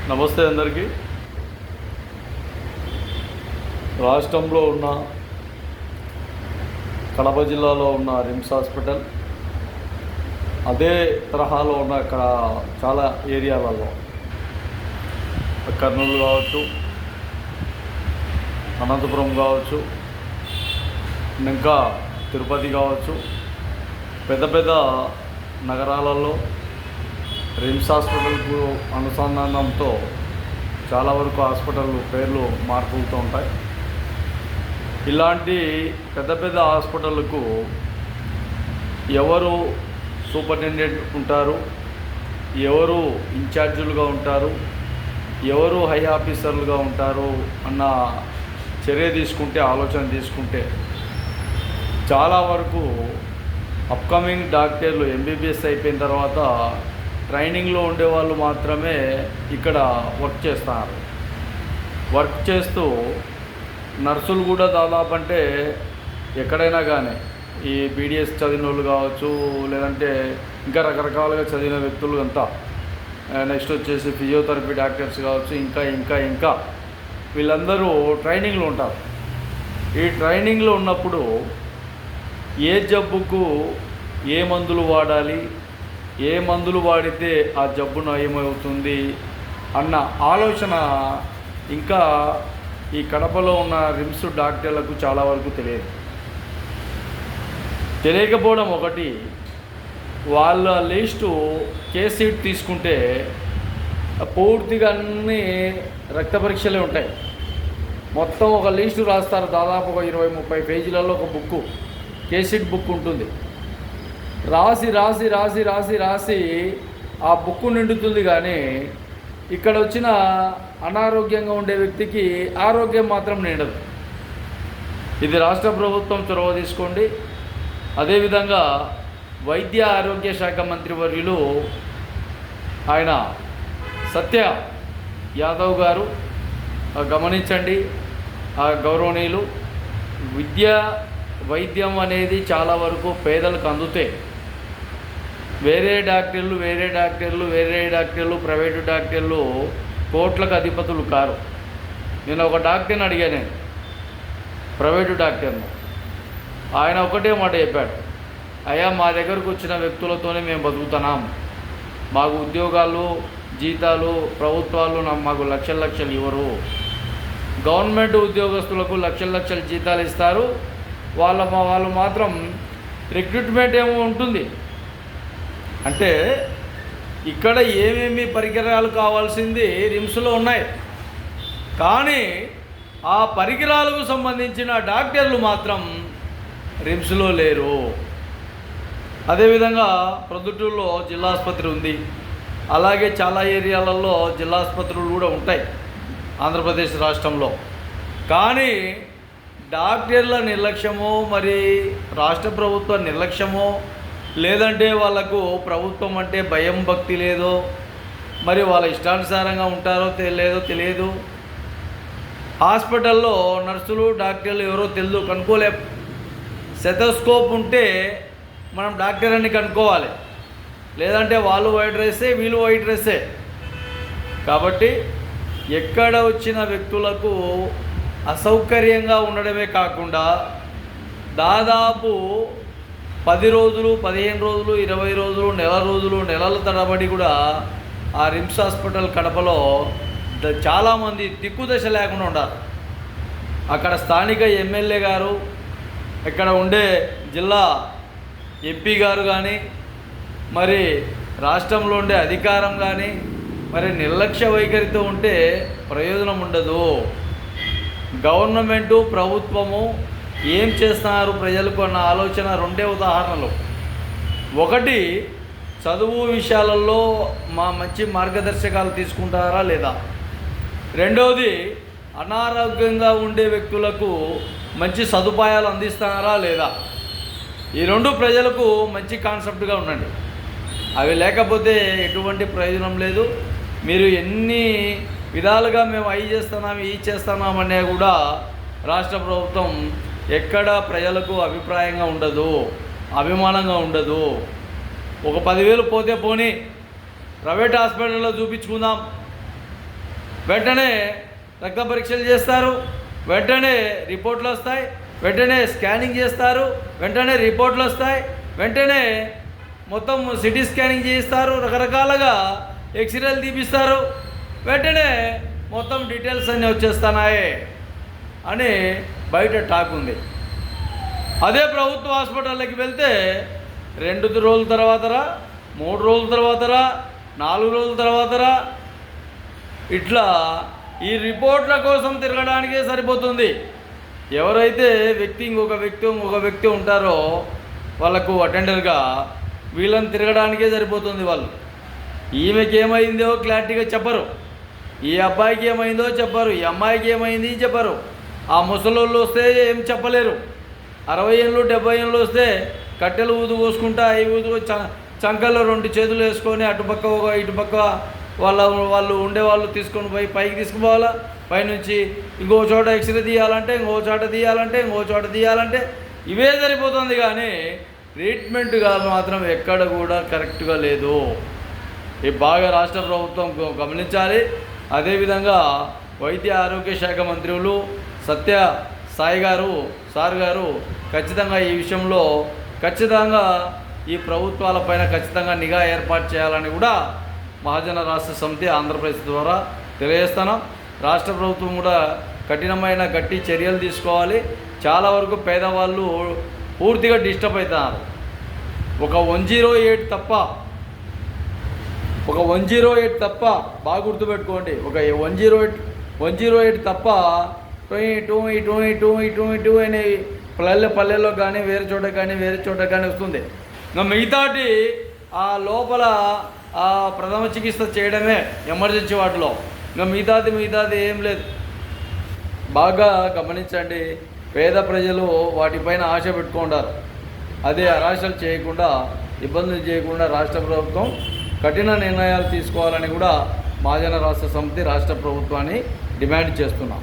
నమస్తే అందరికీ. రాష్ట్రంలో ఉన్న కడప జిల్లాలో ఉన్న రిమ్స్ హాస్పిటల్ అదే తరహాలో ఉన్న ఇక్కడ చాలా ఏరియాలలో కర్నూలు కావచ్చు, అనంతపురం కావచ్చు, ఇంకా తిరుపతి కావచ్చు, పెద్ద పెద్ద నగరాలలో రిమ్స్ హాస్పిటల్కు అనుసంధానంతో చాలా వరకు హాస్పిటల్ పేర్లు మార్పులతో ఉంటాయి. ఇలాంటి పెద్ద పెద్ద హాస్పిటళ్ళకు ఎవరు సూపరింటెండెంట్ ఉంటారు, ఎవరు ఇన్ఛార్జీలుగా ఉంటారు, ఎవరు హై ఆఫీసర్లుగా ఉంటారు అన్న చర్య తీసుకుంటే, ఆలోచన తీసుకుంటే చాలా వరకు అప్కమింగ్ డాక్టర్లు ఎంబీబీఎస్ అయిపోయిన తర్వాత ట్రైనింగ్లో ఉండేవాళ్ళు మాత్రమే ఇక్కడ వర్క్ చేస్తున్నారు. వర్క్ చేస్తూ నర్సులు కూడా దాదాపు అంటే ఎక్కడైనా కానీ ఈ బీడీఎస్ చదివిన వాళ్ళు కావచ్చు, లేదంటే ఇంకా రకరకాలుగా చదివిన వ్యక్తులు అంతా, నెక్స్ట్ వచ్చేసి ఫిజియోథెరపీ డాక్టర్స్ కావచ్చు, ఇంకా వీళ్ళందరూ ట్రైనింగ్లో ఉంటారు. ఈ ట్రైనింగ్లో ఉన్నప్పుడు ఏ జబ్బుకు ఏ మందులు వాడాలి, ఏ మందులు వాడితే ఆ జబ్బు నయమవుతుంది అన్న ఆలోచన ఇంకా ఈ కడపలో ఉన్న రిమ్స్ డాక్టర్లకు చాలా వరకు తెలియకపోవడం ఒకటి. వాళ్ళ లిస్టు కేస్ షీట్ తీసుకుంటే పూర్తిగా అన్నీ రక్త పరీక్షలే ఉంటాయి. మొత్తం ఒక లిస్టు రాస్తారు, దాదాపు ఒక 20-30 పేజీలలో ఒక బుక్కు, కేస్ షీట్ బుక్ ఉంటుంది. రాసి రాసి రాసి రాసి రాసి ఆ బుక్కు నిండుతుంది, కానీ ఇక్కడ వచ్చిన అనారోగ్యంగా ఉండే వ్యక్తికి ఆరోగ్యం మాత్రం నిండదు. ఇది రాష్ట్ర ప్రభుత్వం చొరవ తీసుకోండి. అదేవిధంగా వైద్య ఆరోగ్య శాఖ మంత్రి వర్యులు ఆయన సత్య యాదవ్ గారు గమనించండి. ఆ గౌరవనీయులు, వైద్యం అనేది చాలా వరకు పేదలకు అందుతే వేరే డాక్టర్లు ప్రైవేటు డాక్టర్లు కోట్లకు అధిపతులు కారు. నేను ఒక డాక్టర్ని అడిగాను, నేను ప్రైవేటు డాక్టర్ను. ఆయన ఒకటే మాట చెప్పాడు, అయ్యా మా దగ్గరకు వచ్చిన వ్యక్తులతోనే మేము బతుకుతున్నాం, మాకు ఉద్యోగాలు జీతాలు ప్రభుత్వాలు మాకు లక్షలు ఇవ్వరు, గవర్నమెంట్ ఉద్యోగస్తులకు లక్షల జీతాలు ఇస్తారు, వాళ్ళు మాత్రం రిక్రూట్మెంట్ ఏమో ఉంటుంది. అంటే ఇక్కడ ఏమేమి పరికరాలు కావాల్సింది రిమ్స్లో ఉన్నాయి, కానీ ఆ పరికరాలకు సంబంధించిన డాక్టర్లు మాత్రం రిమ్స్లో లేరు. అదేవిధంగా ప్రొద్దుటూరులో జిల్లా ఆసుపత్రి ఉంది, అలాగే చాలా ఏరియాలలో జిల్లా ఆసుపత్రులు కూడా ఉంటాయి ఆంధ్రప్రదేశ్ రాష్ట్రంలో. కానీ డాక్టర్ల నిర్లక్ష్యమో, మరి రాష్ట్ర ప్రభుత్వ నిర్లక్ష్యమో, లేదంటే వాళ్ళకు ప్రభుత్వం అంటే భయం భక్తి లేదో, మరి వాళ్ళ ఇష్టానుసారంగా ఉంటారో లేదో తెలియదు. హాస్పిటల్లో నర్సులు డాక్టర్లు ఎవరో తెలియదు, కనుక్కోలే. సెటోస్కోప్ ఉంటే మనం డాక్టర్ అని కనుక్కోవాలి, లేదంటే వాళ్ళు వైట్ డ్రెస్సే వీళ్ళు వైట్ డ్రెస్సే. కాబట్టి ఎక్కడ వచ్చిన వ్యక్తులకు అసౌకర్యంగా ఉండడమే కాకుండా దాదాపు 10 రోజులు, 15 రోజులు, 20 రోజులు, నెలల తరబడి కూడా ఆ రిమ్స్ హాస్పిటల్ కడపలో చాలామంది దిక్కుదశ లేకుండా ఉన్నారు. అక్కడ స్థానిక ఎమ్మెల్యే గారు, ఇక్కడ ఉండే జిల్లా ఎంపీ గారు కానీ, మరి రాష్ట్రంలో ఉండే అధికారం కానీ మరి నిర్లక్ష్య వైఖరితో ఉంటే ప్రయోజనం ఉండదు. గవర్నమెంటు ప్రభుత్వము ఏం చేస్తున్నారు ప్రజలకు అన్న ఆలోచన రెండే ఉదాహరణలు. ఒకటి, చదువు విషయాలలో మంచి మార్గదర్శకాలు తీసుకుంటారా లేదా. రెండవది, అనారోగ్యంగా ఉండే వ్యక్తులకు మంచి సదుపాయాలు అందిస్తున్నారా లేదా. ఈ రెండు ప్రజలకు మంచి కాన్సెప్ట్గా ఉండండి. అవి లేకపోతే ఎటువంటి ప్రయోజనం లేదు. మీరు ఎన్ని విధాలుగా మేము అవి చేస్తున్నాం ఈ చేస్తున్నామనే కూడా రాష్ట్ర ప్రభుత్వం ఎక్కడ ప్రజలకు అభిప్రాయంగా ఉండదు, అభిమానంగా ఉండదు. ఒక 10,000 పోతే పోనీ, ప్రైవేట్ హాస్పిటల్లో చూపించుకుందాం, వెంటనే రక్త పరీక్షలు చేస్తారు, వెంటనే రిపోర్ట్లు వస్తాయి, వెంటనే స్కానింగ్ చేస్తారు, వెంటనే రిపోర్ట్లు వస్తాయి, వెంటనే మొత్తం సిటీ స్కానింగ్ చేయిస్తారు, రకరకాలుగా ఎక్స్రేలు తీపిస్తారు, వెంటనే మొత్తం డీటెయిల్స్ అన్నీ వచ్చేస్తున్నాయి అని బయట టాక్ ఉంది. అదే ప్రభుత్వ హాస్పిటల్లోకి వెళ్తే 2 రోజుల తర్వాతరా, 3 రోజుల తర్వాతరా, 4 రోజుల తర్వాతరా, ఇట్లా ఈ రిపోర్ట్ల కోసం తిరగడానికే సరిపోతుంది. ఎవరైతే ఇంకొక వ్యక్తి ఉంటారో వాళ్ళకు అటెండర్గా వీళ్ళని తిరగడానికే సరిపోతుంది. వాళ్ళు ఈమెకి ఏమైందో క్లారిటీగా చెప్పరు, ఈ అబ్బాయికి ఏమైందో చెప్పరు, ఈ అమ్మాయికి ఏమైంది చెప్పరు. ఆ ముసలోళ్ళు వస్తే ఏం చెప్పలేరు. 60 ఏళ్ళు 70 ఏళ్ళు వస్తే కట్టెలు పోసుకుంటా చంకల్లో 2 చేతులు వేసుకొని అటుపక్క ఇటుపక్క వాళ్ళు ఉండేవాళ్ళు తీసుకొని పోయి పైకి తీసుకుపోవాలా, పైనుంచి ఇంకో చోట ఎక్స్రే తీయాలంటే, ఇంకో చోట తీయాలంటే ఇవే సరిపోతుంది. కానీ ట్రీట్మెంట్ మాత్రం ఎక్కడ కూడా కరెక్ట్గా లేదు. ఇది బాగా రాష్ట్ర ప్రభుత్వం గమనించాలి. అదేవిధంగా వైద్య ఆరోగ్య శాఖ మంత్రులు సత్య సార్ గారు ఖచ్చితంగా ఈ విషయంలో ఖచ్చితంగా ఈ ప్రభుత్వాలపైన ఖచ్చితంగా నిఘా ఏర్పాటు చేయాలని కూడా మహాజన రాష్ట్ర సమితి ఆంధ్రప్రదేశ్ ద్వారా తెలియజేస్తున్నాం. రాష్ట్ర ప్రభుత్వం కూడా కఠినమైన గట్టి చర్యలు తీసుకోవాలి. చాలా వరకు పేదవాళ్ళు పూర్తిగా డిస్టర్బ్ అవుతున్నారు. ఒక 108 తప్ప బాగా గుర్తుపెట్టుకోండి. ఒక 108 తప్ప ఇటు అనే పల్లెల్లో కానీ వేరే చోట కానీ వస్తుంది. ఇంకా మిగతాటి ఆ లోపల ప్రథమ చికిత్స చేయడమే ఎమర్జెన్సీ వాటిలో. ఇంకా మిగతాది ఏం లేదు. బాగా గమనించండి. పేద ప్రజలు వాటిపైన ఆశ పెట్టుకుంటారు. అదే అరాశలు చేయకుండా, ఇబ్బందులు చేయకుండా రాష్ట్ర ప్రభుత్వం కఠిన నిర్ణయాలు తీసుకోవాలని కూడా మహాజన రాష్ట్ర సమితి రాష్ట్ర ప్రభుత్వాన్ని డిమాండ్ చేస్తున్నాం.